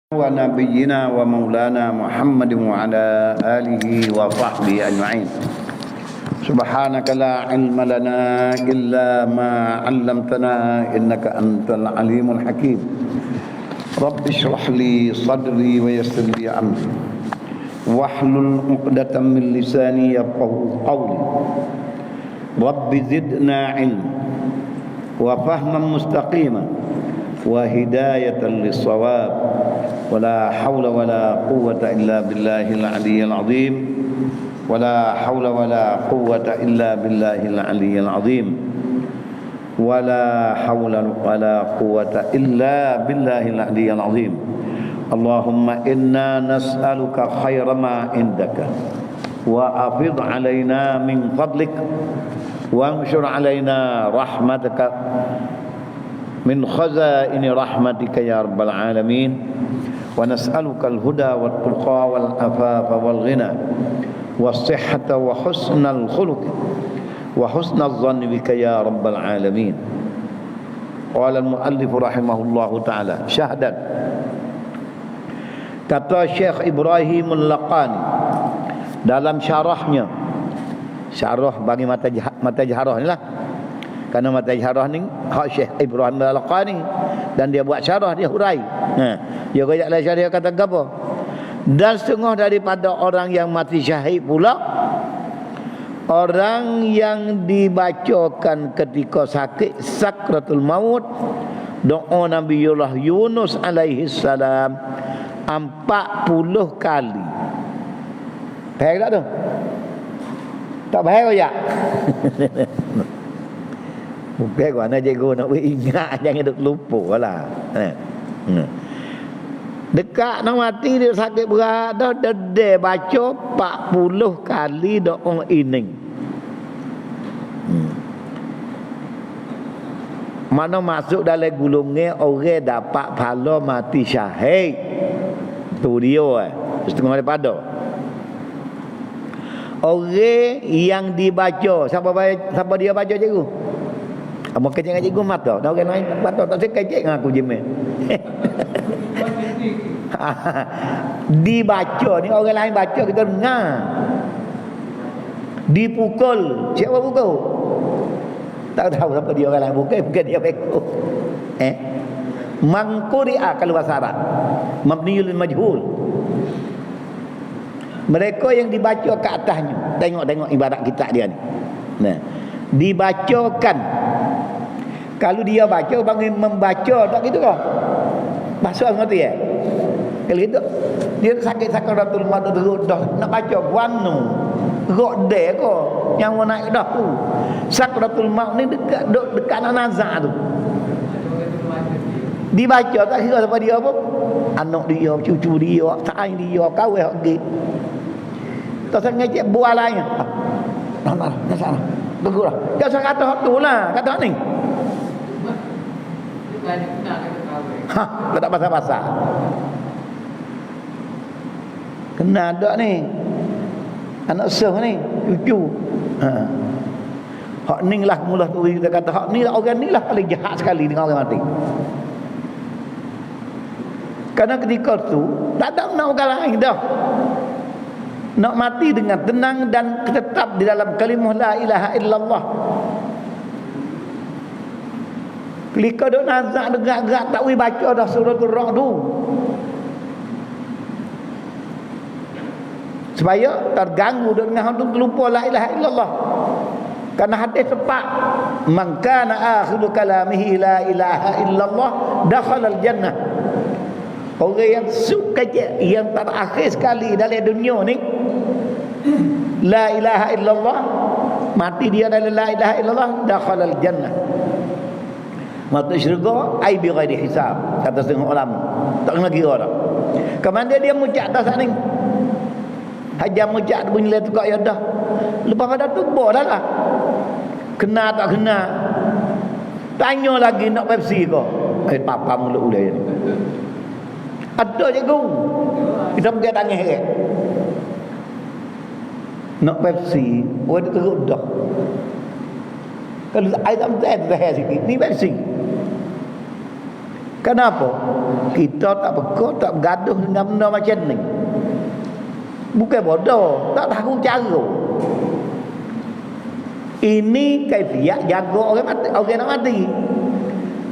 wa nabiyyina wa maulana Muhammadin wa ala alihi wa sahbihi ajma'in. Subhanaka la ilma lana illa ma 'allamtana innaka antal alimul hakim. Rabbi shrah li sadri wa yassir li amri wahlul 'uqdatam min lisani yafqahu qawli. Rabbi zidna ilma wa fahman mustaqima wa hidayatan lis-shawab. ولا حول ولا قوة إلا بالله العلي العظيم ولا حول ولا قوة إلا بالله العلي العظيم ولا حول ولا قوة إلا بالله العلي العظيم. اللهم إنا نسألك خير ما عندك وأفض علينا من فضلك وانشر علينا رحمتك من خزائن رحمتك يا رب العالمين. ونسألك الهدى والتقى والعفاف والغنى والصحة وحسن الخلق وحسن الظن بك يا رب العالمين. قال المؤلف رحمه الله تعالى شهدا. Kata Syekh Ibrahim Al-Laqani dalam syarahnya, syarah bagi mata jaharah ni lah, kerana mata jaharah ni hak Syekh Ibrahim Al-Laqani dan dia buat syarah, dia hurai. Dia kaya lah syarah, dia kata apa? Dan setengah daripada orang yang mati syahid pula, orang yang dibacakan ketika sakit sakratul maut doa Nabiullah Yunus alaihi salam 40 kali. Faham tak tu? Tak faham ya? Bukan kau nak cikgu nak ingat, jangan duk lupa lah. Dekat nak mati dia sakit berat dah, dia baca 40 kali doa ini. Mana masuk dalam gulungnya orang dapat pahala mati syahid. Tu dia setengah daripada orang yang dibaca. Siapa dia baca cikgu? Kamu kecil dengan cikgu mata. Dah orang lain tak patut, tak sekecil dengan aku jemeh. Dibaca ni orang lain baca, kita dengar. Dipukul, siapa pukul? Tak tahu siapa dia, orang lain pukul, bukan dia pukul. Mangquri'a kalau bahasa Arab, mabniyul majhul. Mereka yang dibaca ke atasnya. Tengok ibarat kitab dia ni. Nah, dibacakan. Kalau dia baca panggil membaca, tak gitu kah? Masuk ngerti ya? Kalau itu dia sakit sakaratul maut dah nak baca wanu rok de ko yang naik dah tu. Sakaratul maut ni dekat nazak tu. Dibaca tak kira siapa dia apa? Anak dia, cucu dia, saing dia, kawin hak gi. Tak sangat ngecek buah lain. Nah, sana. Begitulah. Dia sangat kata hak tu lah, kata ni. Tak pasal-pasal. Kena ada ni anak sah ni cucu. Hak ni lah mula tu kita kata hak ni lah, orang ni lah paling jahat sekali dengan orang mati. Karena ketika tu tak ada nak orang lain dah. Nak mati dengan tenang dan tetap di dalam kalimah la ilaha illallah. Kelika duk nazak gerak-gerak tak boleh baca dah suratul Ra'd tu. Supaya terganggu dengan hang tu terlupa la ilaha illallah. Karena hadis tepat, man kana akhiru kalamihi la ilaha illallah dakhala al-jannah. Orang yang suka yang terakhir sekali dalam dunia ni la ilaha illallah, mati dia dalam la ilaha illallah, dakhala al-jannah. Masuk syurga ai bi ghairi hisab, kata setengah ulama. Tak kena kira dah. Kemana dia mucak dah sat ni? Hajar mucak bunyi le tukar ya dah. Lepas pada tu boh dah lah. Kena tak kena? Tanya lagi nak Pepsi ke? Papa mulut ulai ni. Ada cikgu. Kita pergi tanya heret. Nak Pepsi, orang teruk dah. Kalau air tak betul, sikit. Ni Pepsi. Kenapa? Kita tak peka, tak bergaduh dengan benda macam ni. Bukan bodoh, tak tahu cara. Ini kaifiat jaga orang mati, orang nak mati.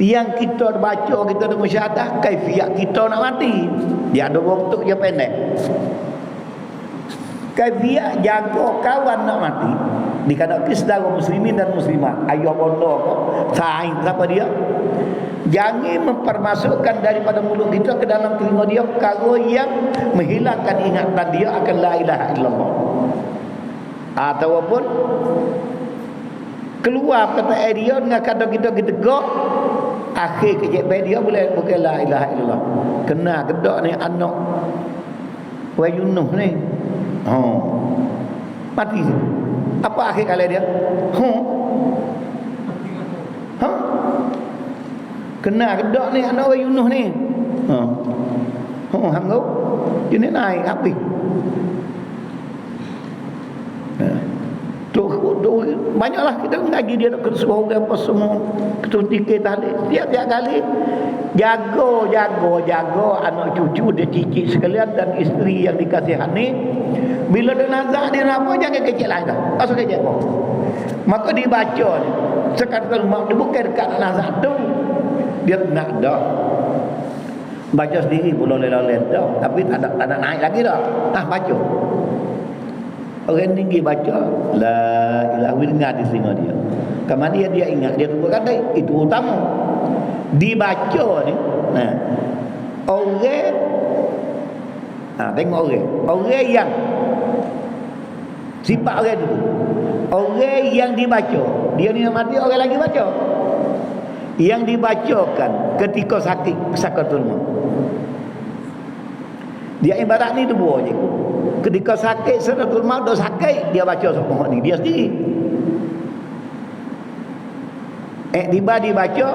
Yang kita baca, kita ada musyahadah, kaifiat kita nak mati. Dia ada bentuk je pendek. Kaifiat jaga kawan nak mati. Dikatakan saudara muslimin dan muslimat, ayah bonda apa, saing siapa dia? Jangan mempermasukkan daripada mulut kita ke dalam telinga dia perkara yang menghilangkan ingatan dia akan la ilaha illallah. Ataupun keluar kata dia dengan kata kita tegak, akhir kejadian dia boleh bukan la ilaha illallah. Kena kedak ni anak wa Yunus ni. Mati. Apa akhir kali dia? Kena kedak ni anak wa Yunus ni. Hangau. Jenis naik api. Banyaklah kita mengaji dia nak kesuruh apa semua ketuntikan tadi tiap-tiap kali jaga anak cucu dia cicit sekalian dan isteri yang dikasihani. Bila dia nazak dia nak apa jangan kecil lagi dah asal kecil apa maka dibaca ni sekadar mak dia bukan dekat nazak tu dia nak dah baca sendiri pula lelak dah tapi tak ada naik lagi dah baca. Orang tinggi baca la ilaha illallah di telinga dia. Kemudian dia ingat dia tunggu kata itu utama. Dibaca ni. Nah. Orang tengok orang yang sifat orang tu. Orang yang dibaca, dia ni mati orang lagi baca. Yang dibacakan ketika sakit sakaratul maut. Dia ibarat ni dua je. Ketika sakit sakaratul maut dah sakit dia baca semua ni dia sendiri. Tiba dibaca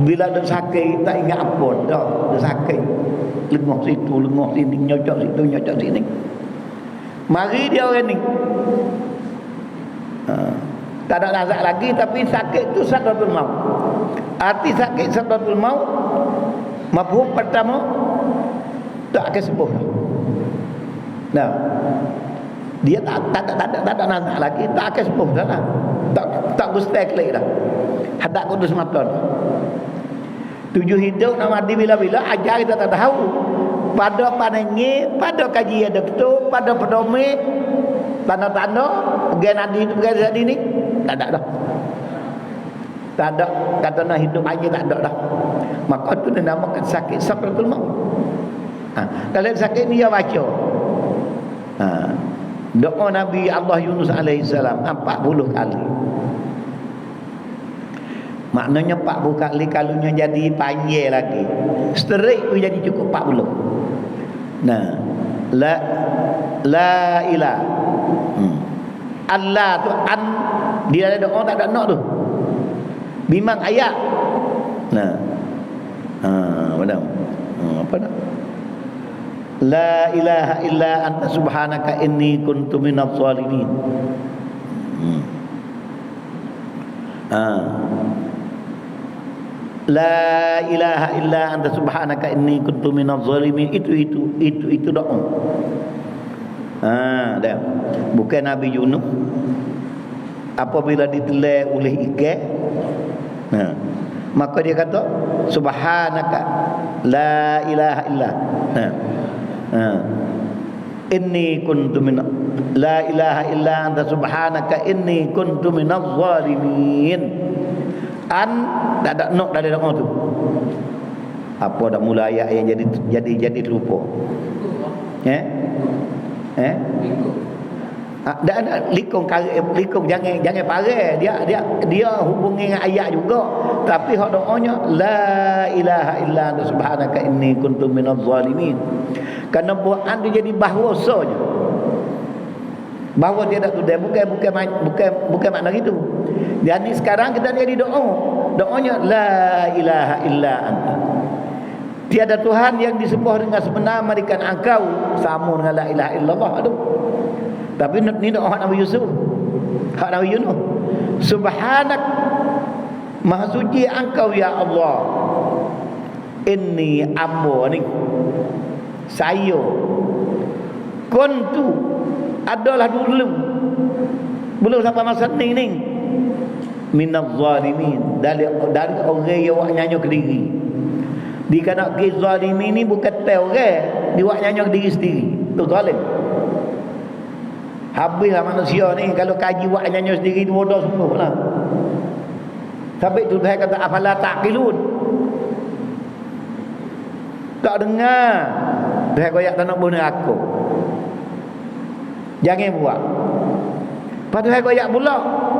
bila dah sakit tak ingat apa dah sakit. Lengah situ, lengah sini, nyocok situ, nyocok sini. Mari dia orang ni. Tak ada nazak lagi tapi sakit tu sakaratul maut. Arti sakit sakaratul maut mafhum pertama tak akan sembuh. Nah, dia tak ada nazak lagi, tak akan sembuh dah lah. Tak gustai klik dah. Hadap kudus mata dah. Tujuh hidup nak mati bila-bila ajar kita tak tahu. Pada panengi, pada kajian doktor, pada pedomik, tanda-tanda pergi nadi itu pergi jadi ni tak ada dah. Tak ada kata nak hidup aja tak ada dah. Maka tu dinamakan sakit sakaratul maut. Kalau sakit ni dia baca. Doa Nabi Allah Yunus alaihissalam 40 kali. Maknanya 40 kali kalunya jadi panjang lagi. Straight tu jadi cukup 40. Nah, la ilah. Allah tu an dia ada doa tak ada nak tu. Memang ayat. Nah. Benar. Apa nak? La ilaha illa anta subhanaka inni kuntu minadh zalimin. La ilaha illa anta subhanaka inni kuntu minadh zalimin. Itu doa. Dah. Bukan Nabi Yunus apabila ditelan oleh ikan. Maka dia kata subhanaka la ilaha illa inni kuntu min la ilaha illa anta subhanaka inni kuntu minadh zalimin. Tak ada nok dari doa tu. Apa dak mula ayat yang jadi lupa. Dak ada likung jangan parah dia hubungi dengan ayat juga tapi hak doanya la ilaha illa anta subhanaka inni kuntu minadh zalimin. Kerana buatan dia jadi bahawasanya bahawa dia tak tudai bukan makna gitu. Jadi sekarang kita jadi doanya la ilaha illa anta. Tiada Tuhan yang disembah dengan sebenar melainkan engkau. Sama dengan la ilaha illallah tu. Tapi ni doa Nabi Yusuf. Hak Nabi Yunus. Subhanak, maha suci engkau ya Allah. Inni ambo ni, saya kuntu adalah dulu belum sampai masa ni minaz zalimin, dari orang yang wak nyanyo ke diri. Dikanak ke zalimin ni bukan tahu orang, dia wak nyanyo ke diri sendiri. Tu zalim. Habislah manusia ni kalau kaji wak nyanyo sendiri tu bodoh semua lah. Sampai tu Tuhan kata afala taqilun. Tak dengar. Tuhan koyak tak nak bunuh aku. Jangan buat. Padahal koyak pula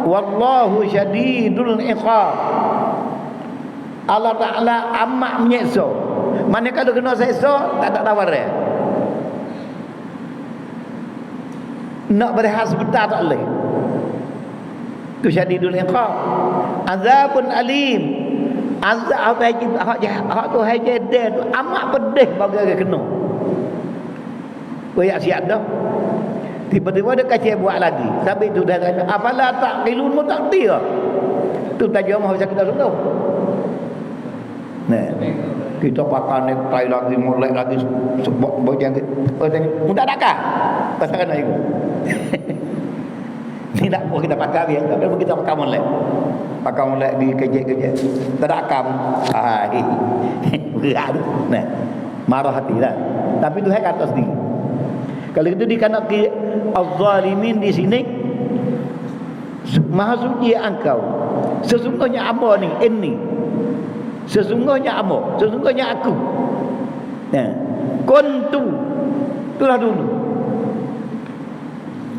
wallahu syadidul iqab. Allah Taala amat menyiksa. Mana kalau kena seksa tak tawar dia. Nak berehat sebentar tak boleh. Tu syadidul iqab. Azabun alim. Azab hak tu haji dia tu amat pedih bagi orang kena. Koyak siap dah. Tiba-tiba dia kacau buat lagi. Sampai tu dah tanya, apalah taqilun mutakdir. Tu terjemah macam kita tahu. Nah, kita pakai ni try lagi, mulai lagi sebab bojang. Tanya, mudah takkah? Pasangan nak ikut. Ni tak boleh kita pakai dia. Kalau kita pakai mulai. Pakai mulai di kejek-kejek. Tak akam. Berat. Nah, marah hati lah. Tapi tu hai kata sendiri. Kalau itu dikanaki az-zalimin di sini, maha suci engkau. Sesungguhnya apa ni? Ini. Sesungguhnya apa? Sesungguhnya aku. Nah, kuntu. Itulah dulu.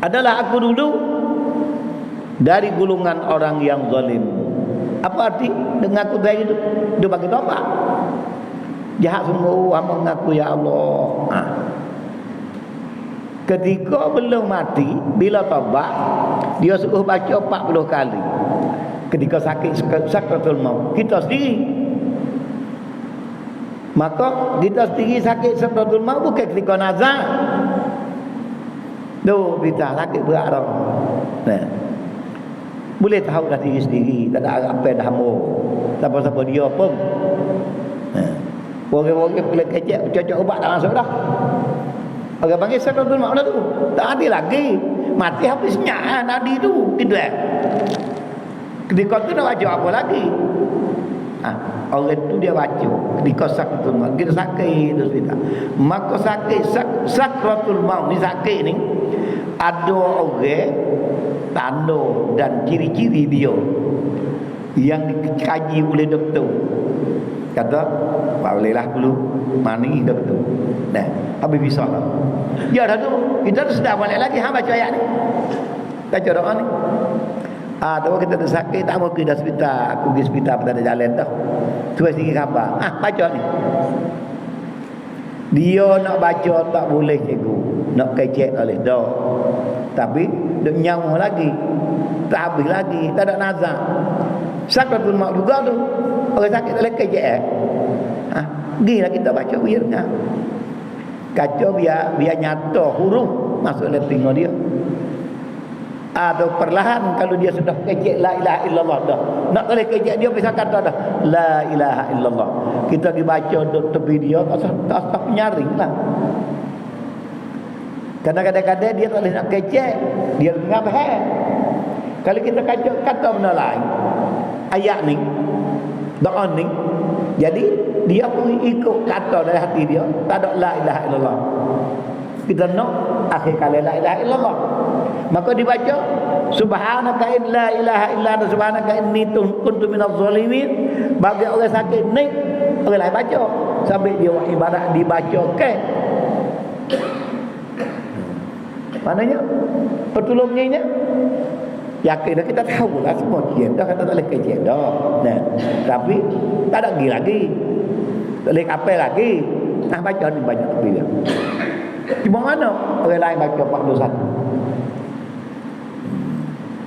Adalah aku dulu dari golongan orang yang zalim. Apa arti dengan aku dari itu? Dia bagi tobat. Jahat sungguh, hamba mengaku ya Allah. Ketika belum mati, bila tobat, dia suruh baca 40 kali. Ketika sakit sakratul maut, kita sendiri. Maka kita sendiri sakit sakratul maut bukan ketika nazar. Duh, kita sakit berat dah. Nah. Boleh tahu dah diri sendiri, tak ada apa dah hamba. Siapa-siapa dia pun. Nah. Orang-orang boleh kecek cocok ubat dah masuk dah. Orang panggil sakratul maut dah tu. Tak ada lagi. Mati habisnya nadi tu. Gitu eh. Ketika tu nak baca apa lagi? Orang tu dia baca. Ketika sakratul maut. Kita sakit tu cerita. Maka sakit sakratul maut ni sakit ni. Ada orang tanda dan ciri-ciri dia yang dikaji oleh doktor. Kata, bolehlah dulu mani doktor. Nah, habis bisa lah. Ya dah tu, kita tu sedar balik lagi hang baca ayat ni. Baca doa ni. Tahu kita tu sakit tak mau pergi dah hospital, aku pergi hospital pada jalan dah. Tu sikit khabar. Baca ni. Dia nak baca tak boleh cikgu. Nak kecek oleh dah. Tapi dia nyawa lagi. Tak habis lagi, tak ada nazar. Sakratul maut juga tu. Orang sakit tak boleh kecek. Gilah kita baca biarnya. Kacau biar nyata huruf masuk dalam telinga dia. Atau perlahan kalau dia sudah kecek la ilaha illallah dah. Nak boleh kecek dia bisa kata dah la ilaha illallah. Kita dibaca duk tepi dia tak usah nyaring lah. Kadang-kadang dia tak boleh nak kecek, dia ngabah. Kalau kita kata benda lain, ayat ni, doa ni, jadi dia pun ikut kata dari hati dia, tak ada la ilaha illallah. Kita nak akhir kali la ilaha illallah. Maka dibaca subhanaka la ilaha illa anta subhanaka inni kuntu minaz zalimin. Bagi orang sakit ni, orang lain baca sampai dia buat ibadat dibaca ke. Maknanya pertolongannya yakin dah, kita tahu lah semua dia dah kata tak boleh kecek dah. Nah, tapi tak ada lagi. Tak boleh kapal lagi. Baca ni banyak dia. Cuma mana orang lain baca 41.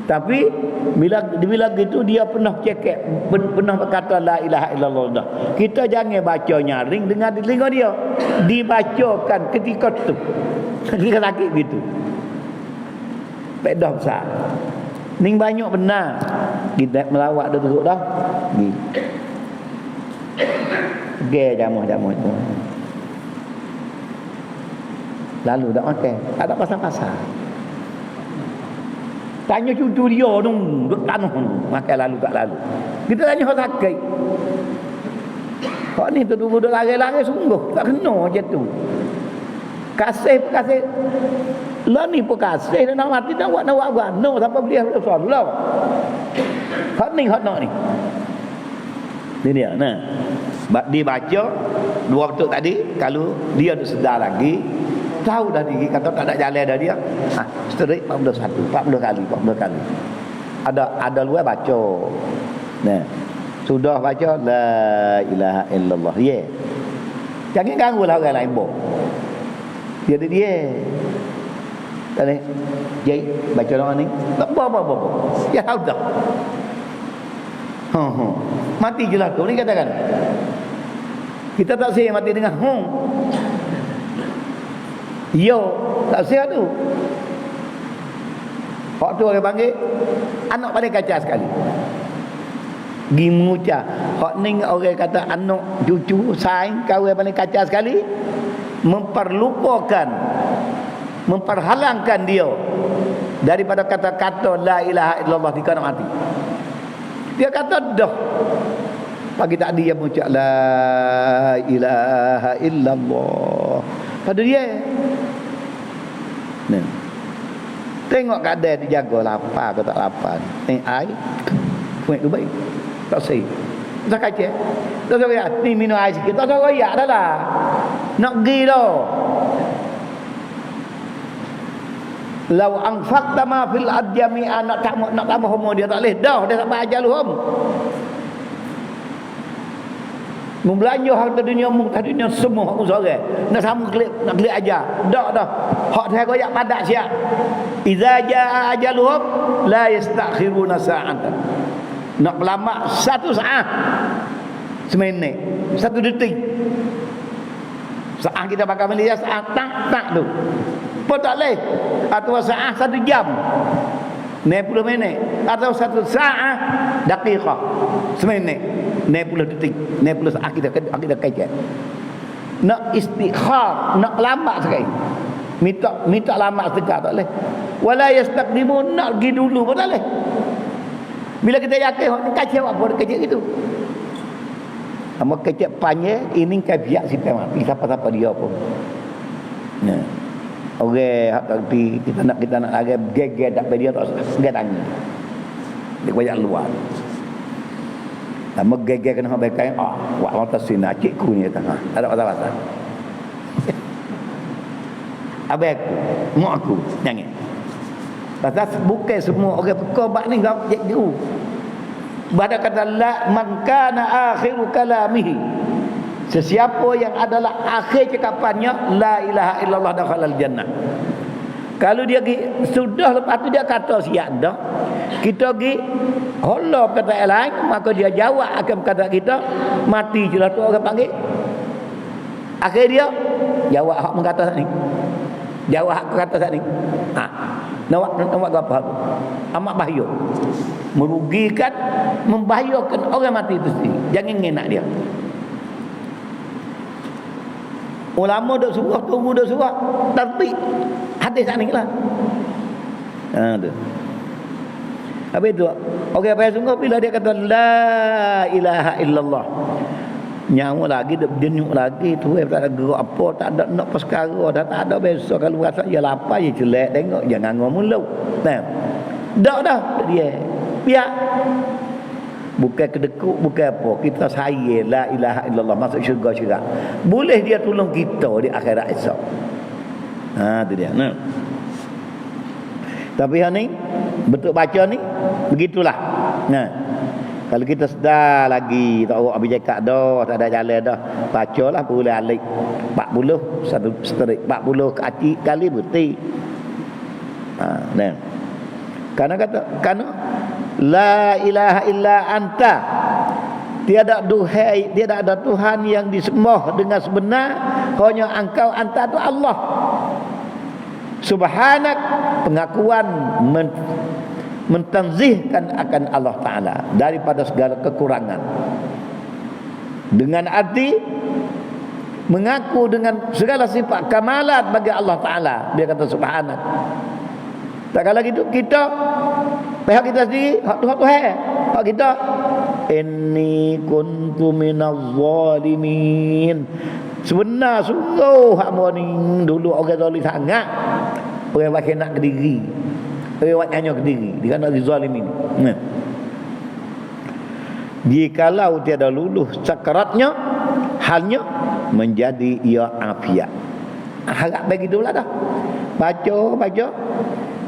Tapi bila gitu dia pernah cekek, pernah berkata la ilaha illallah dah. Kita jangan baca nyaring dengan telinga dia. Dibacakan ketika tu. Ketika sakit gitu. Pedah besar. Ning banyak benar. Kita melawak dah teruk dah. Ge jamuh-jamuh itu. Lalu dak makan, tak ada pasal-pasal. Tanya cucu dia dong, duk tanah makan lalu tak lalu. Kita tanya hak sakit. Kok ni tu duduk lari-lari sungguh tak kena je tu. Kasih lah ni pun kasih nak mati nak buat no siapa beli Rasul lah. Hak ni ni dia nah. Dibaca dua betul tadi, kalau dia tu sedar lagi, tahu dah diri kata tak ada jalan dah dia. Straight 41 kali. Ada luar baca. Nah. Sudah baca la ilaha illallah. Jangan ganggulah orang lain boh. Dia. Tadi jadi baca doa ni. Tak apa. Ya sudah. Mati je lah tu ni katakan. Kita tak sih mati dengan Yo, tak sih tu. Hak tu orang panggil anak pandai kaca sekali. Gimuca. Hak ni orang kata anak cucu saing kau pandai kaca sekali, memperhalangkan dia daripada kata-kata la ilaha illallah di kana mati. Dia kata dah pagi tadi dia mengucap la ilaha illallah pada dia. Nah, tengok keadaan dijaga lapar ke tak lapar. Tengok air kuat tu baik tak sih tak kaca tak tahu ya ni minum air sikit tak tahu ya dah lah nak pergi dah. Lau anfaqta ma fil adjami'a nak tambah homo dia tak boleh dah sampai ajaluhum. Membelanja harta dunia semua hak sorang. Nak sama nak klik ajar. Dak dah. Hak saya koyak padak siap. Iza jaa ajaluhum la yastakhiruna sa'atan. Nak lama 1 saat. Seminit, 1 detik. Saat kita pakai Malaysia saat tak tu. Pun tak boleh. Atau saat 1 jam 90 minit. Atau 1 saat daqiqah seminit 90 detik 90 saat kita kaitkan. Nak istighfar, nak lama sekali. Minta lama sedekah tak boleh. Wala yastaqdimu, nak pergi dulu pun tak boleh. Bila kita yakin hak ni kacau apa kecil gitu. Amak kecil panjang ini kabiak siapa mati siapa-siapa dia pun. Nah. Orang hak tapi kita nak lagi geger tak dia tak segan tangan. Dia banyak luar. Nama geger kena hak baik wak mata sina cikku ni tengah. Ada pasal-pasal. Abang aku, mak aku jangan. Pasal bukan semua orang berkorban ni gak cikgu. Pada kata la man kana akhiru kalamihi, sesiapa yang adalah akhir cakapannya la ilaha illallah dakhalal jannah. Kalau dia sudah lepas tu dia kata siap dah, kita pergi hola kata yang lain, maka dia jawab akan kata kita mati je lah tu orang panggil. Akhir dia jawab hak mengata ni. Jawab hak kata ni. Nak apa? Amat bahaya. Merugikan, membahayakan orang mati itu sendiri. Jangan ngenak dia. Ulama duk suruh, tunggu duk suruh, tapi hadis ni lah. Tu. Habis tu, orang payah sungguh bila dia kata la ilaha illallah. Nyawa lagi, dia denyuk lagi tu, tak ada gerak apa, tak ada nak perkara, dah tak ada besok kalau rasa dia lapar, dia celek tengok, jangan ngomong mulut. Nah. Dah dia. Biar. Bukan kedekut, bukan apa. Kita sayang la ilaha illallah masuk syurga. Boleh dia tolong kita di akhirat esok. Tu dia. Nah. Tapi yang ni betul baca ni begitulah. Nah. Kalau kita sedar lagi tak awak habis cakap dah, tak ada jalan dah. Bacalah boleh alik 40 satu setrik 40 kali berarti. Nah. Karena la ilaha illa anta, tiada ada Tuhan yang disembah dengan sebenar hanya engkau, anta itu Allah. Subhanak, pengakuan mentanzihkan akan Allah Ta'ala daripada segala kekurangan. dengan arti mengaku dengan segala sifat kamalat bagi Allah Ta'ala. Dia kata subhanallah. Tak kala gitu kita pihak kita sendiri hak Tuhan. Hak kita inni kuntu minaz zalimin. Sebenar sungguh hak ni dulu orang zalim sangat. Orang pakai nak ke diri. Orang hanya ke diri. Dia nak zalimin. Jikalau tiada luluh sakaratnya, halnya menjadi ia afiat. Harap begitu lah dah. Baca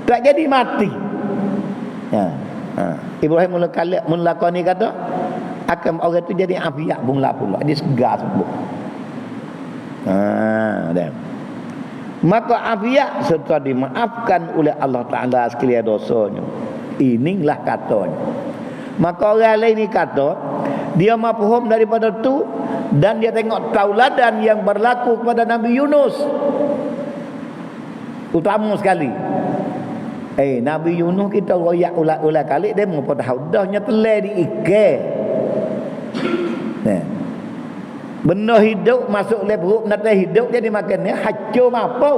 tak jadi mati. Ibrahim mulakani kata akan orang tu jadi afiat pula. Dia segar sebut. Dan maka afiat serta dimaafkan oleh Allah Ta'ala sekalian dosanya. Inilah katanya. Maka orang lain ni kata dia mafhum daripada tu dan dia tengok tauladan yang berlaku kepada Nabi Yunus utama sekali. Nabi Yunus kita royak ulat kali dia mau tahu dahnya telai di ikan. Benda hidup masuk dalam perut nanti hidup jadi makannya hancur mampu.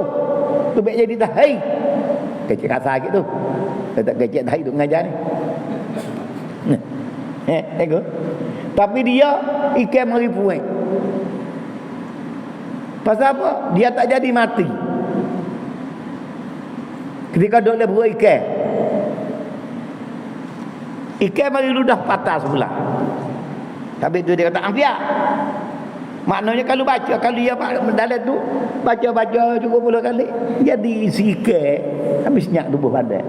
Tu baik jadi tahai. Kecil kasar gitu. Tak kecil tahai tu mengajar ni. Tengok. Tapi dia ikan meripuan. Pasal apa? Dia tak jadi mati. Ketika duduk dalam perut ikan mari ludah patah sebelah. Tapi itu dia kata ambiak. Maknanya kalau baca, kalau dia dalam tu baca cukup puluh kali, jadi isi ikan habis nyak tubuh badan.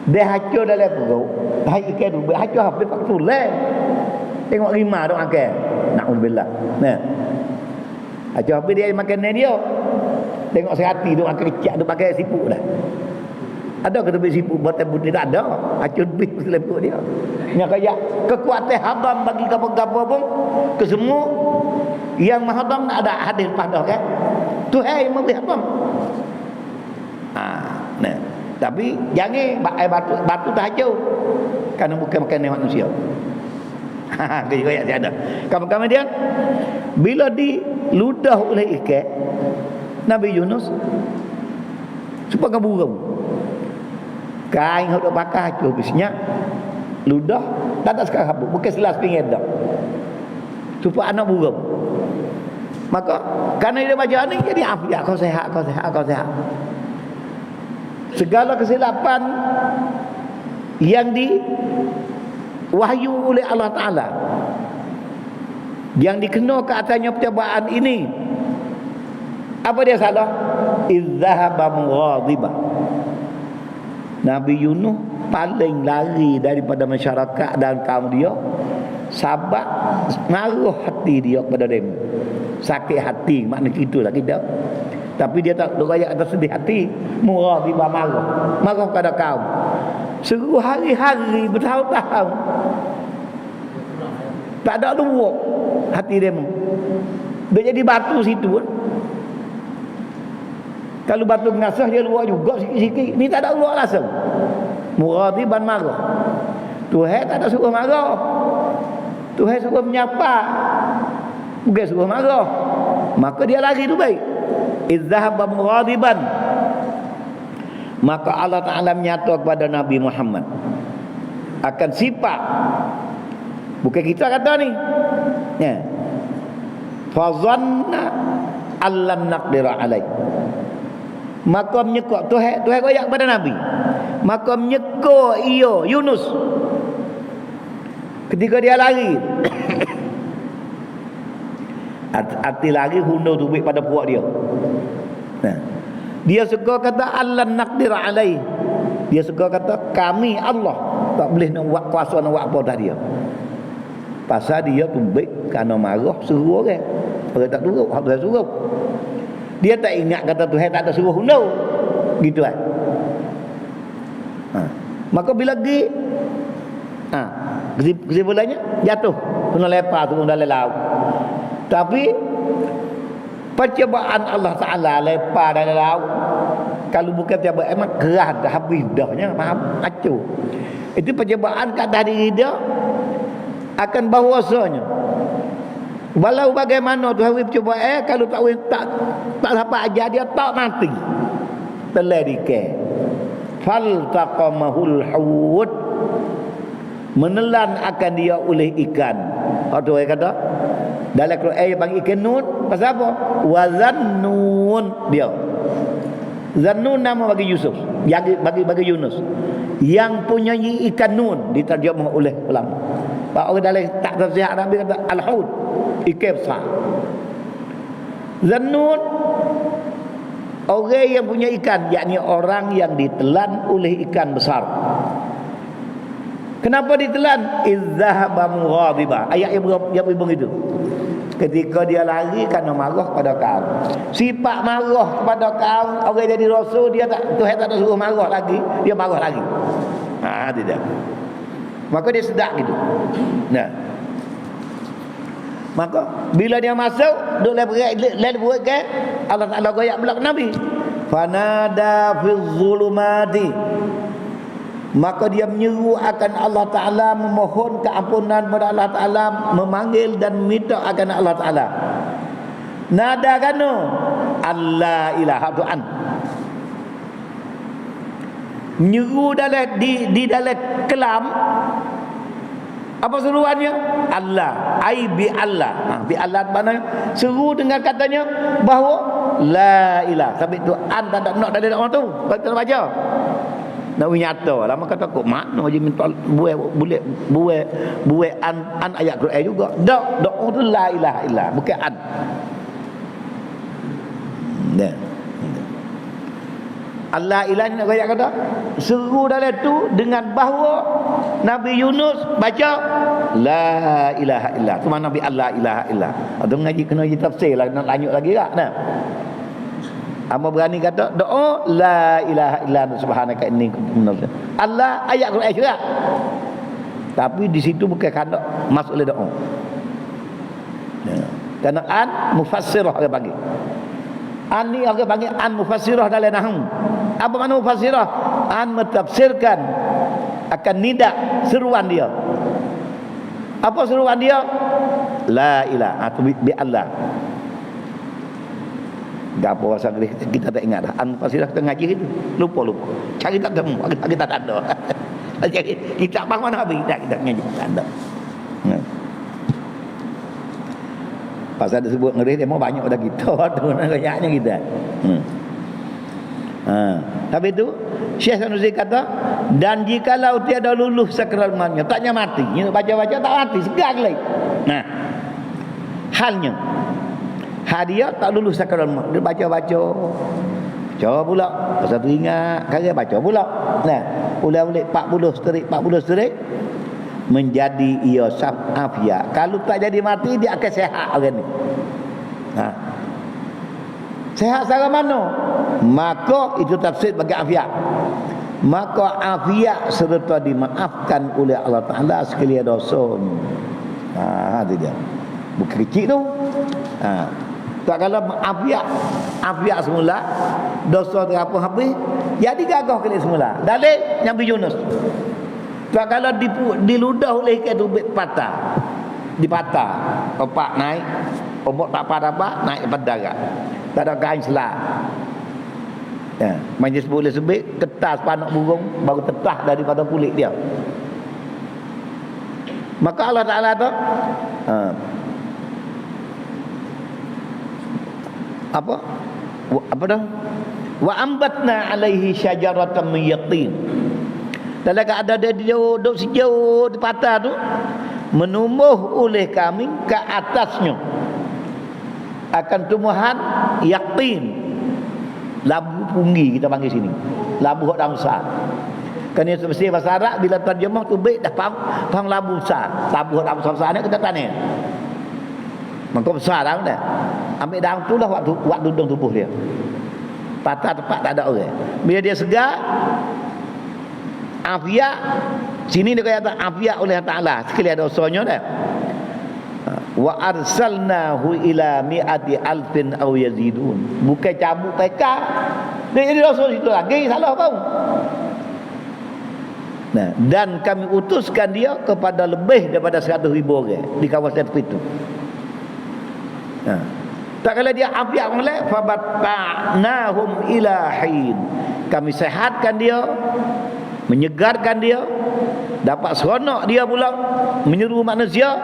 Dia hancur dalam perut. Hai ikan tu hancur habis pak tulen. Tengok rimah tu makan. Naudzubillah. Hancur habis dia makan dia. Tengok serati tu makan kecak tu pakai siput dah. Ada ke tepi siput buatan putih? Tak ada. Hancur habis dalam perut dia. Yang kaya kekuatan hadam bagi kapal-kapal pun ke semua yang mahadam tak ada hadis pada kan. Tuhan yang memberi hadam. Tapi jangan batu tak hancur. Kerana bukan makanan manusia. Kayak ada. Kemudian bila diludah oleh ikan Nabi Yunus supaya burung. Kain hok pakai hancur bisnya. Ludah tak ada sekarang habuk. Bukan selas pinggir dah. Supaya anak burung. Maka kerana dia baca ni jadi afiat kau sehat. Segala kesilapan yang diwahyu oleh Allah Ta'ala yang dikena ke atasnya percobaan ini, apa dia salah? Izzahaba mughadiba. Nabi Yunus paling lari daripada masyarakat dan kaum dia sebab marah hati dia kepada demo. Sakit hati makna gitulah kita. Tapi dia tak beraya atas sedih hati, murah di marah kepada kaum. Seru hari-hari bertahun-tahun. Tak ada luak hati demo. Dia jadi batu situ. Kalau batu mengasah dia luak juga sikit-sikit. Ni tak ada luak langsung. Muradiban marah. Tuhan tak ada suruh marah. Tuhan suruh menyapa. Bukan suruh marah. Maka dia lari tu baik. Izzahaba muradiban. Maka Allah Ta'ala menyata kepada Nabi Muhammad akan sifat. Bukan kita kata ni. Fazanna allan naqdira alaih. Maka menyekak Tuhan royak kepada Nabi. Maka menyekak ia Yunus ketika dia lari. Hati lari hundur tubik pada puak dia. Dia suka kata allan naqdir alaih. Dia suka kata kami Allah tak boleh nak buat kuasa nak buat apa dah dia. Pasal dia tubik kerana marah suruh orang. Orang tak turut, Tuhan suruh. Dia tak ingat kata Tuhan tak ada suruh hundur. Gitu kan. Maka bila pergi kesimpulannya jatuh kena lepas turun dalam laut. Tapi percobaan Allah Ta'ala lepas dalam laut, kalau bukan tiap emang keras dah habis dahnya, faham? Acuh. Itu percobaan kat diri dia akan bahawasanya Walau bagaimana Tuhan cuba kalau tak dapat ajar dia tak mati. Teledike. Fal taqamahul hut. Menelan akan dia oleh ikan. Apa dia kata? Dalam Quran bagi ikan nun pasal apa? Wa zannun dia. Zannun nama bagi Yusuf, bagi Yunus. Yang punya ikan nun diterjemah oleh ulama. Pak orang dalam tak tafsir Arabi kata al-hud, ikan besar. Zannun orang yang punya ikan, yakni orang yang ditelan oleh ikan besar. Kenapa ditelan? Izzahaba mughadiba. Ayat yang begitu. Ketika dia lari kerana marah kepada kaum. Sifat marah kepada kaum, orang jadi rasul dia Tuhan tak ada suruh marah lagi, dia marah lagi. Tidak. Maka dia sedap gitu. Nah. Maka bila dia masuk, duk buat ke Allah Taala goyak belak Nabi. Fanada fi zulumati. Maka dia menyeru akan Allah Ta'ala, memohon keampunan kepada Allah Ta'ala, memanggil dan minta akan Allah Ta'ala. Nada kanu Allah ilaha tu'an. Menyeru dalam di dalam kelam. Apa seruannya? Allah. Ai bi Allah. Bi Allah mana? Seru dengan katanya bahawa la ilaha. Tapi tu an tak nak dari orang tu. Baca. Nak nyata lama kata kok makna je minta buat an ayat Quran juga. Dak tu la ilaha illa, bukan an. Nah. Allah ilaha nak ayat kata seru dalam tu dengan bahawa Nabi Yunus baca la ilaha illa. Tu mana Nabi Allah ilaha illa. Atau mengaji kena tafsir lah, nak lanjut lagi tak? Nah. Amba berani kata doa la ilaha illa anta subhanaka inni kuntu minadh. Allah ayat Quran juga. Tapi di situ bukan kata masuk oleh doa. Karena an mufassirah dia panggil. An ni orang panggil an mufassirah dalam nahwu. Apa makna mufassirah? An mentafsirkan akan nida seruan dia. Apa seruan dia? La ilaha bi Allah. Gapo bahasa Inggeris kita tak ingat dah. An-Fasilah kita ngaji itu lupa. Cari tak temu, kita tak ada. Jadi kita apa mana habis kita ngaji tak ada. Pasal disebut Inggeris dia mau banyak dah kita tu kayaknya kita. Tapi itu Syekh Sanusi kata, dan jikalau tiada luluh sakral mautnya, taknya mati. Baca-baca tak mati, segar lagi. Nah. Halnya hadiah tak lulus sakral maut. Dia baca-baca. Baca pula. Pasal tu ingat, kaya baca pula. Nah, ulang-ulang 40 seterik menjadi ia afia. Kalau tak jadi mati dia akan sehat orang ni. Sehat secara mana? Maka itu tafsir bagi afiat. Maka afiat serta dimaafkan oleh Allah Ta'ala sekalian dosa. Itu dia. Bukan kecil tu. Tak kalau afiat semula, dosa terapa habis, jadi gagah kali semula. Dalil Nabi Yunus. Tak kalau diludah oleh ikan tu patah. Dipatah. Opak naik, ombak tak apa-apa, naik pada darat. Tak ada kain selah. Ya, majlis boleh sebut kertas panak burung baru tetah daripada kulit dia. Maka Allah Ta'ala tu apa dah? Wa ambatna alaihi syajaratan min yaqin. Dalam keadaan dia duduk sejauh di patah tu, menumbuh oleh kami ke atasnya akan tumbuhan yaqin. Labu punggi kita panggil sini. Labu hok besar. Kan ini semestinya bahasa Arab bila terjemah tu baik dah faham labu besar. Labu hok besar ni kita tanam. Maka besar dah dah. Ambil daun tu lah waktu dudung tubuh dia. Patah tepat tak ada orang. Bila dia segar, afiat, sini dia kata afiat oleh Ta'ala sekali ada dosanya dah. Wa arsalnahu ila mi'ati alfin aw yazidun. Bukan cabut peka. Dia jadi dosa situ lagi, salah kau. Nah, dan kami utuskan dia kepada lebih daripada 100,000 orang di kawasan itu. Ha. Tak kala dia afiat molek fabatta'nahum ila hin. Kami sehatkan dia, menyegarkan dia, dapat seronok dia pula menyeru manusia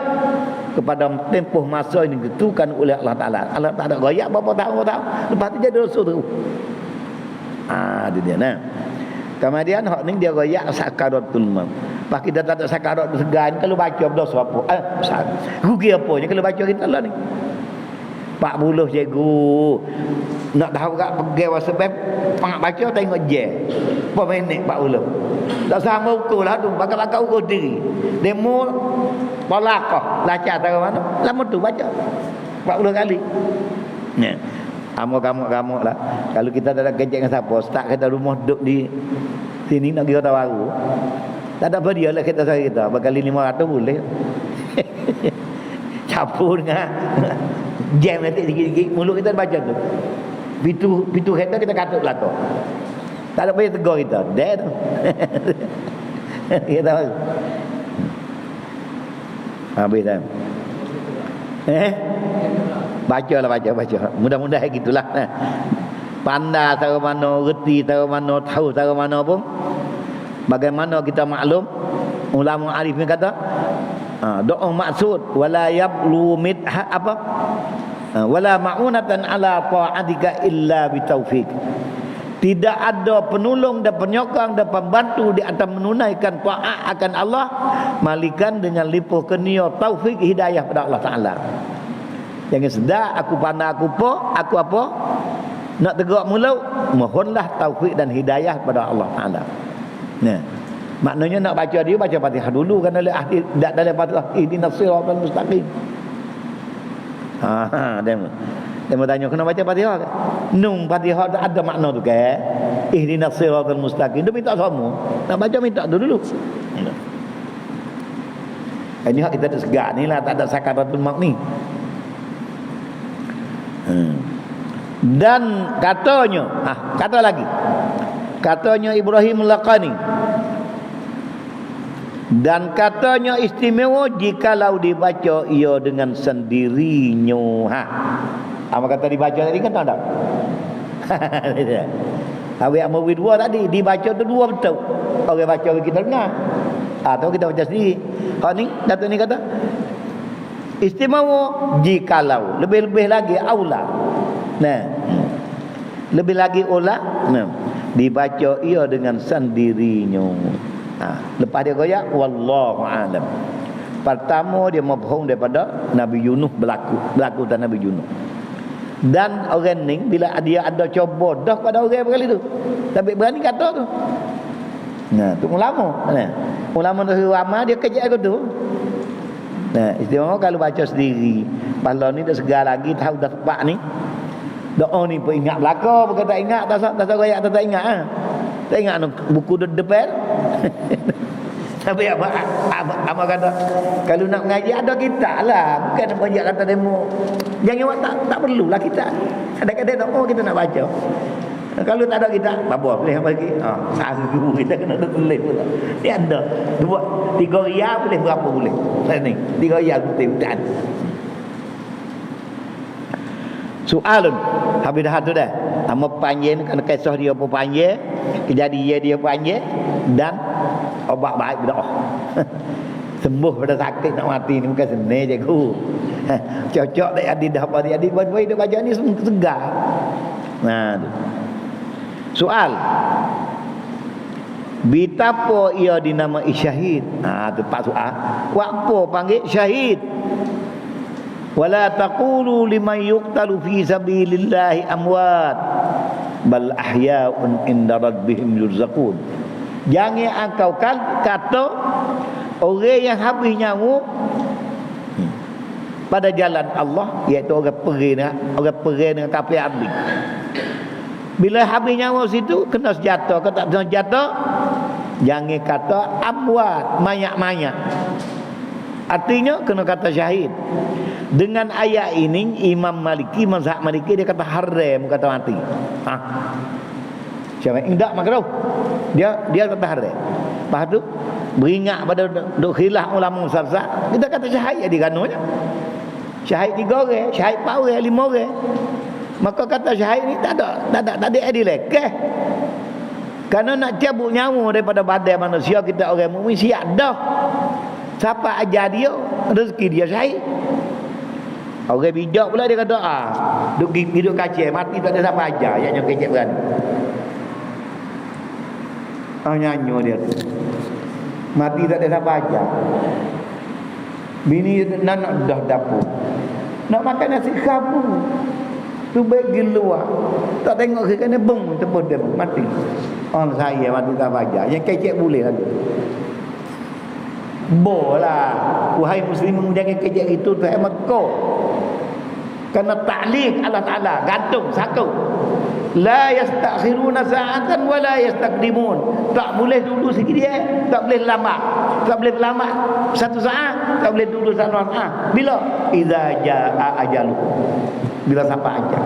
kepada tempoh masa yang ditentukan oleh Allah Ta'ala. Allah Ta'ala royak berapa tahun, lepas tu jadi rasul tu. Itu dia nah. Kemudian hak ni dia royak sakaratul maut. Pas kita tak ada sakarat segan, kalau baca berdosa apa? Rugi apanya kalau baca kita lah ni. 40 cikgu nak tahu kat pergi sebab pangak baca tengok je. Berapa minit 40. Tak sama ukur lah tu, bakal-bakal ukur diri. Demo polakah lacar tahu mana? Lama tu baca 40 kali. Nah, amuk-amuk lah. Kalau kita tak ada kerja dengan siapa, start kita rumah duduk di sini nak pergi kota baru. Tak ada apa dia lah kita saya kita. Berkali 500 boleh. Campur dengan jam nanti sikit-sikit mulut kita baca tu. Pintu kereta kita katuk belakang. Tak ada payah tegur kita. Dah tu. Kita tahu. Habis dah. Baca. Mudah-mudahan gitulah. Pandai tahu mana, reti tahu mana, tahu mana pun. Bagaimana kita maklum, ulama arif ni kata doa maksud wala yablu midha apa wala ma'unatan ala ta'atika illa bitaufiq. Tidak ada penolong dan penyokong dan pembantu di atas menunaikan taat akan Allah malikan dengan lipuh kenia taufik hidayah pada Allah Taala. Jangan sedar aku pandai aku apa nak tegak mulut, mohonlah taufik dan hidayah pada Allah Taala. Nah, maknanya nak baca dia baca Fatihah dulu kan oleh ahli tak dalam Fatihah ihdinas siratal mustaqim. Dia mau tanya kena baca Fatihah ke? Nung Fatihah ada makna tu ke? Ihdinas siratal mustaqim. Dia minta semua. Nak baca minta tu dulu. Ini hak kita tak segar ni lah, tak ada sakaratul maut ni. Dan katanya, kata lagi. Katanya Ibrahim Laqani. Dan katanya istimewa jikalau dibaca ia dengan sendirinya. Apa kata dibaca tadi kan tak? Habis ambil dua tadi dibaca tu dua betul. Orang baca kita dengar. Atau kita baca sendiri. Kau ni Datuk ni kata istimewa jikalau, lebih-lebih lagi aula. Nah. Lebih lagi aula. Nah. Dibaca ia dengan sendirinya. Lepas dia goyak wallahu alam. Pertama dia mafhum daripada Nabi Yunus berlaku dan Nabi Yunus. Dan orang ni bila dia ada coba dah pada orang berkali tu, tapi berani kata tu. Nah, tu ulama. Nah, ulama tu ulama dia kerja aku tu. Nah, istimewa kalau baca sendiri. Pahala ni dah segar lagi tahu dah tepat ni. Doa ni pun ingat belaka, bukan tak ingat, tak goyak tak ingat. Tak ingat buku depan. Tapi apa kata kalau nak mengaji ada kita lah, bukan banyak kata demo. Jangan buat tak perlulah kita. Kadang-kadang doa kita nak baca. Kalau tak ada kita, apa boleh bagi? Satu kita kena tulis pula. Dia ada 3 riyal boleh berapa boleh? Ni 3 riyal betul tak. Soalan habis dah tu dah. Ama panjang kan kisah dia pun panjang, kejadian dia panjang dan obat baik dah. Sembuh pada sakit nak mati ni bukan senang je ku. Cocok dak adik dah apa adik buat-buat dia baca ni segar. Nah. Soal. Betapa ia dinamai syahid? Tu pak soal. Apa panggil syahid? Wala taqulu liman yuqtalu fi sabilillahi amwat bal ahya'un inda rabbihim yurzaqun. Jangan engkau kata orang yang habis nyawa pada jalan Allah, iaitu orang pergi dengan kafir abdi. Bila habis nyawa situ kena senjata, kalau tak kena senjata jangan kata amwat, mayat-mayat. Artinya kena kata syahid. Dengan ayat ini Imam Maliki, mazhab Maliki dia kata haram kata mati. Siapa indak makruh. Dia kata haram. Lepas tu beringat pada khilaf ulama salsah, kita kata syahid di kanunya. Syahid 3 orang, syahid 4 orang, 5 orang. Maka kata syahid ni tak ada adil lekeh. Kerana nak cabut nyawa daripada badan manusia, kita orang mukmin siap dah. Siapa ajar dia, rezeki dia syahid. Orang bijak pula dia kata, hidup kacau, mati tak ada siapa ajar, yang kecek berani. Nyanyo dia tu. Mati tak ada siapa ajar. Bini nak dah dapur. Nak makan nasi khabu. Tu bagi luar. Tak tengok ke kena bung tebus dia mati. Orang saya mati tak ajar. Yang kecek boleh lagi. Bolah. Wahai muslim jangan kecek itu tu Mekah. Kerana ta'liq Allah Ta'ala gantung sakau. La yastakhiruna sa'atan wa la yastaqdimun. Tak boleh dulu sikit dia, tak boleh lama. Tak boleh lama satu saat, tak boleh dulu satu saat. Bila idza jaa ajalu. Bila sampai ajal.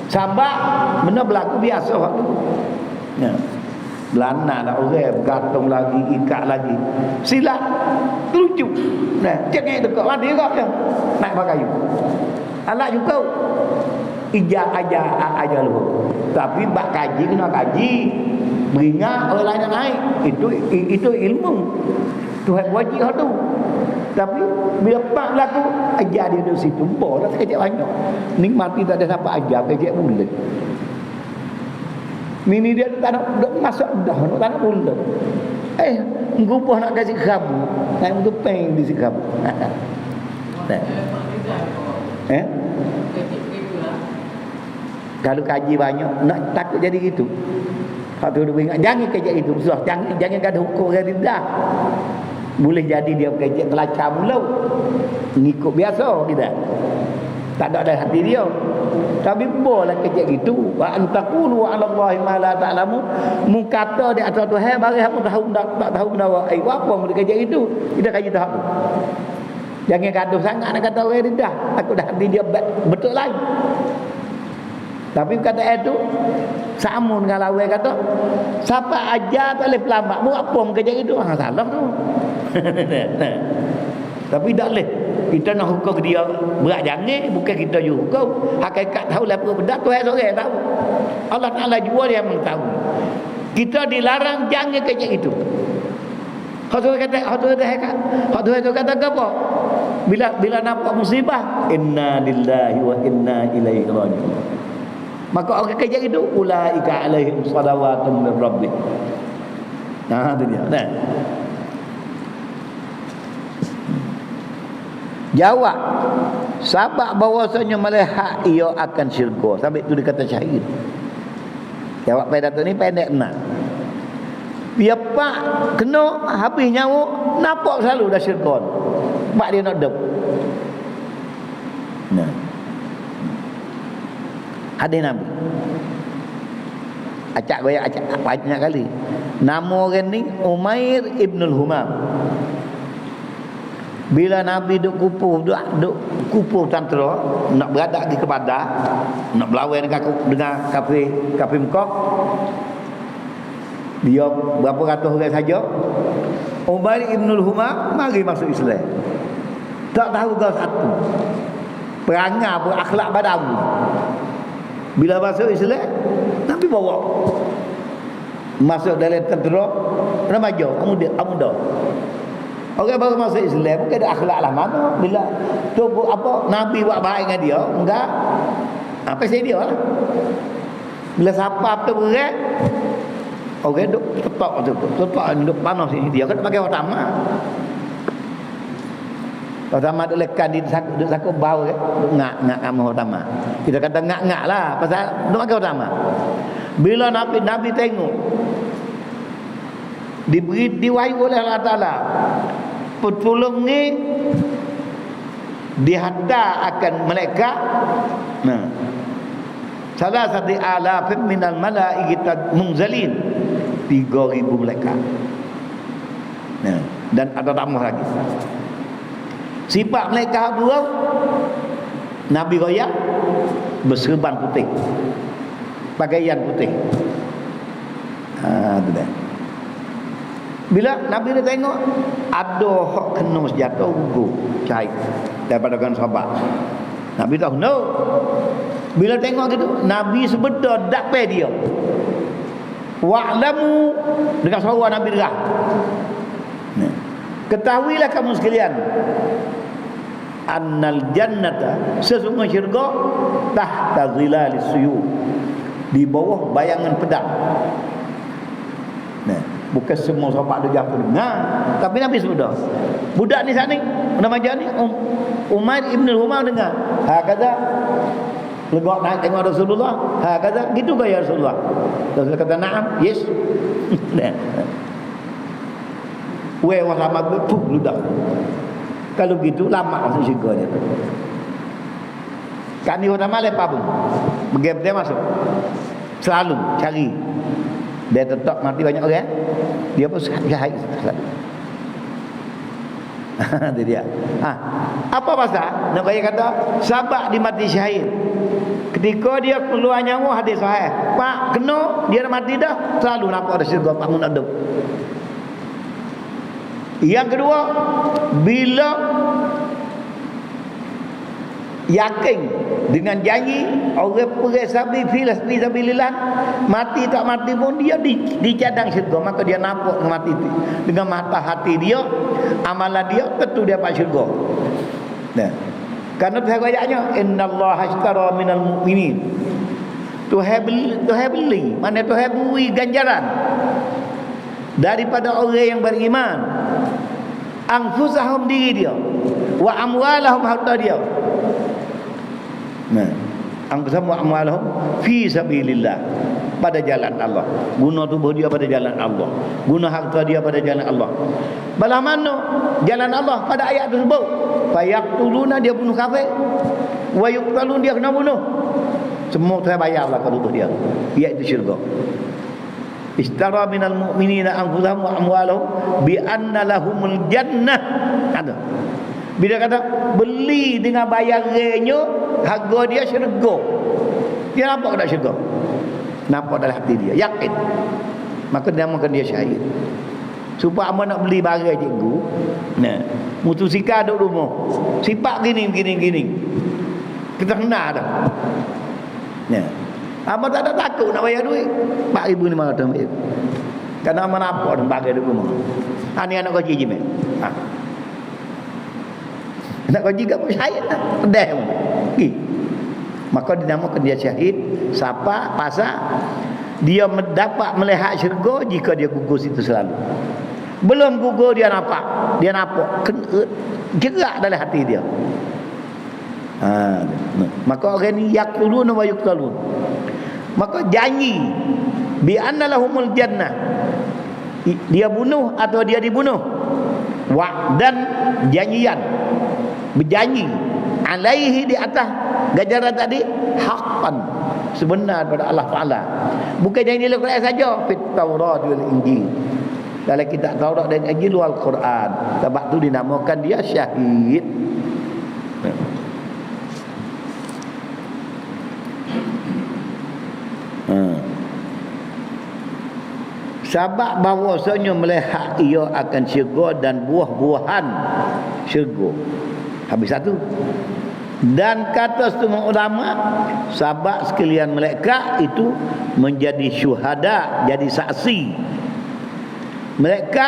Sabar benda berlaku biasa waktu. Ya. Belana dah orang bergantung lagi, ikat lagi. Silap terujuk. Nah, cek dekat mati kau je. Naik pakai kayu. Alat juga aja lu. Tapi bak kaji kena kaji. Beringat orang lain yang naik. Itu ilmu. Tuhan wajib tu. Tapi bila pak berlaku ajar dia di situ. Boleh sekejap banyak. Nikmati tak ada siapa ajar kejap bulan. Mini dia tak nak masuk dah, tak nak bulan. Ngupah nak kasih khabu. Naik ngupeng di si khabu. Kalau kaji banyak nak takut jadi gitu. Hak tu ingat jangan kerja itu susah. Jangan ada hukum orang dah. Boleh jadi dia kerja telacam mulut. Ngikut biasa tidak. Tak ada hati dia. Tapi boleh kerja gitu. Wa antaqulu 'ala Allahi ma la ta'lamu. Mukata di atas Tuhan bagi hak tahu tak tahu benda apa mau kerja itu. Tidak kaji tahu. Jangan gaduh sangat nak kata orang dah. Aku dah hati dia betul lagi. Tapi kata itu sama dengan lawan kata siapa aja tak boleh pelamak buat apa kerja itu salah tu. Tapi tak boleh kita nak hukum dia berat jangan, bukan kita je hukum. Hakikat tahu lah apa benda tu seorang tahu. Allah Taala jua dia yang tahu. Kita dilarang jangan kerja itu. Hak tu kata apa? Bila nampak musibah, inna lillahi wa inna ilaihi raji'un. Maka orang kerja itu ulaika alaihim salawatun min rabbih. Nah, itu dia. Nah. Jawab sebab bahwasanya melihat ia akan syurga. Sampai itu dikata syahid. Jawab pada tu ni pendek nak. Biar pak kena habis nyawa nampak selalu dah syurga. Pak dia nak dep. Nah. Hadis Nabi. Acak goyak acak banyak kali. Nama orang ni Umair Ibnul Humam. Bila Nabi duk kupur tantera nak beradak pergi ke Badar, nak berlawan dengan kafir Mekah. Dia berapa ratus orang saja. Umair Ibnul Humam mari masuk Islam. Tak tahu kau satu. Perangai pun akhlak badawi. Bila masuk Islam, Nabi bawa masuk dalam tentera, remaja, muda. Orang baru masuk Islam, bukan ada akhlak lah mana. Bila tu apa Nabi buat baik dengan dia, enggak. Apa saya dia lah. Bila siapa tu berat, orang duk tepak duk panas ini dia kan pakai utama. Utama duk lekan di sakut bau ke, ngak amah utama. Kita kata ngak lah pasal duk pakai utama. Bila Nabi tengok diberi diwayu oleh Allah Taala pertolong ni dihantar akan malaikat. Nah, salah satu alafin minal malaikati munzalin 3,000 malaikat. Nah, dan ada tambah lagi. Sifat malaikat dua Nabi royak berserban putih, pakaian putih. Itu dah. Bila Nabi dia tengok ada hak kena senjata gugur cahaya. daripada kalangan sahabat. Nabi tahu no. Bila tengok gitu, Nabi sebeda dak pe dia. Wa'lamu dengan suara Nabi derah. Ketahuilah kamu sekalian, annal jannata, sesungguhnya syurga, tahta zilalis suyuf, di bawah bayangan pedang. Nah, bukan semua sahabat dia jatuh dengar, tapi Nabi sudah. Budak ni saat ni, nama dia ni Umair ibn Umar dengar. Ha kata legok naik tengok Rasulullah. Ha kata gitu ke ya Rasulullah? Rasulullah kata na'am, yes. Weh wahama tu ludah. Kalau gitu lama masuk syurga dia. Kan ni orang lepas pun. Begap dia masuk. Selalu cari. Dia tetap mati banyak orang. Dia pun syahid selalu. Itu dia. Apa pasal? Nak kata sahabat dimati syahid. Ketika dia keluar nyawa hadis sahih. Pak kena dia dah mati dah, selalu nampak ada syurga Pak mun ada. Yang kedua, bila yakin dengan janji orang pergi sabi fisabilillah, mati tak mati pun dia dicadang syurga, maka dia nampak mati dengan mata hati dia, amalan dia tentu dia dapat syurga. Nah, karena Tuhan ayatnya innallaha ashtara minal mu'minin, Tuhan beli, mana Tuhan beri ganjaran daripada orang yang beriman, anfusahum diri dia, wa amwalahum harta dia. Nah, anfusahum wa amwalahum fi sabilillah, pada jalan Allah. Guna tubuh dia pada jalan Allah, guna harta dia pada jalan Allah. Belah mana jalan Allah pada ayat tersebut? Fayaqtuluna, dia bunuh kafir, wa yuqtalun, dia kena bunuh. Semua saya bayarlah kalau tubuh dia, iaitu syurga. Istara minal mu'minina anfusahum wa amwalahum bi anna lahumul jannah. Ada. Bila kata beli dengan bayarannya, harga dia syurga. Dia nampak tak syurga? Nampak dalam hati dia, yakin. Maka dinamakan dia syahid. Supaya amat nak beli barang cikgu. Nah, mutusika duduk rumah. Sifat gini. Kita kena dah. Nah, amat tak ada takut nak bayar duit 4,500 kerana amat nampak dan bagai di rumah. Ni anak gaji je mek. Anak gaji kat syahid lah. Pedih pun. Maka dinamakan dia syahid. Siapa? Pasal dia dapat melihat syurga jika dia gugur situ selalu. Belum gugur dia nampak. Dia nampak gerak dalam hati dia. Maka orang ni yaqulun wa yuqtalun. Maka janji bi anna lahumul jannah, dia bunuh atau dia dibunuh, dan janjian, berjanji alaihi, di atas ganjaran tadi, haqqan, sebenar pada Allah Taala. Bukan janji dalam Quran saja, fit Taurat wal Injil, dalam kitab Taurat dan Injil wal Quran. Sebab tu dinamakan dia syahid. Sebab bahawasanya melihat ia akan syurga dan buah-buahan syurga. Habis satu. Dan kata setengah ulama, sebab sekalian mereka itu menjadi syuhada, jadi saksi. Mereka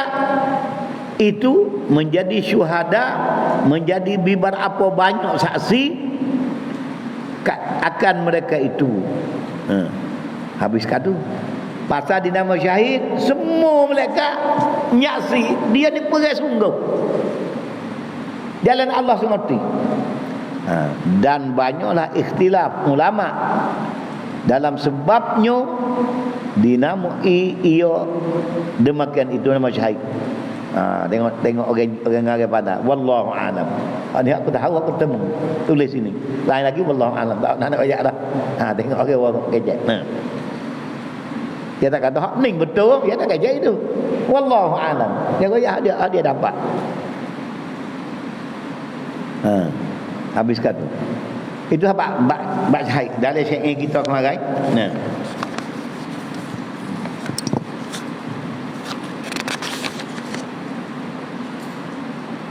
itu menjadi syuhada, menjadi bibar apa banyak saksi akan mereka itu. Habis kata pasal dinama syahid, semua mereka menyaksi dia ni pergi sungguh jalan Allah semati. Dan banyaklah ikhtilaf ulama dalam sebabnya dinamai ia demikian, itu nama syahid. Tengok orang ngarai pada wallahu alam. Ni aku tahu, aku temu tulis sini. Lain lagi wallahu alam. Tak nak ayat dah. Tengok orang orang kejek. Dia tak kata hak ning betul, dia tak kejek itu. Wallahu alam. Dia dapat. Habiskan tu. Itu apa? Bak syahid. Dalam syair kita kemarin.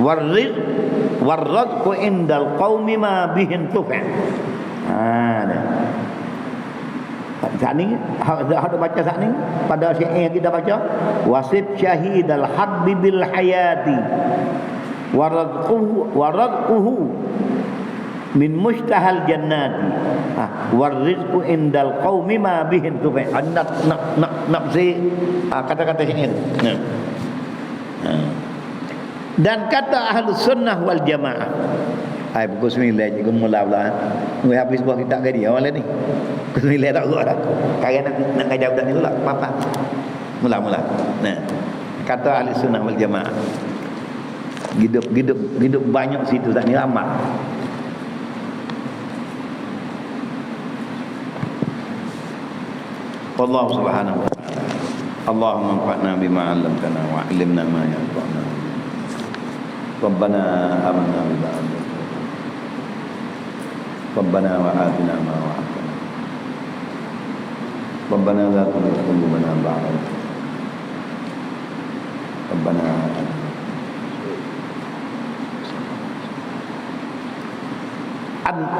Warrid warradku indal qaumi ma bihin tufa'. Dah. Saat ni ada baca saat ni pada syair kita baca wasif syahidal hadbi bil hayati waradquhu min mustahal jannati warizqu indal qaumi ma bihin tufa'. Nak kata-kata syair. Dan kata Ahlus Sunnah wal Jamaah. Hai pukul 9 je mula pula. Noi habis buah kita ke dia malam ni. Pukul 9 tak gerak dah. Kaya nak ngajar budak ni pula. Papa. Mula-mula. Nah. Kata Ahlus Sunnah wal Jamaah. Hidup banyak situ tak ni amal. Allah Subhanahu wa taala. Allahumma anfa'na bima 'allamtana wa 'allimna ma yanfa'una. Rabbana amanna bima anzalta. Rabbana wa atina ma wa'adtana. Rabbana la tuzigh qulubana ba'da idh hadaytana. Rabbana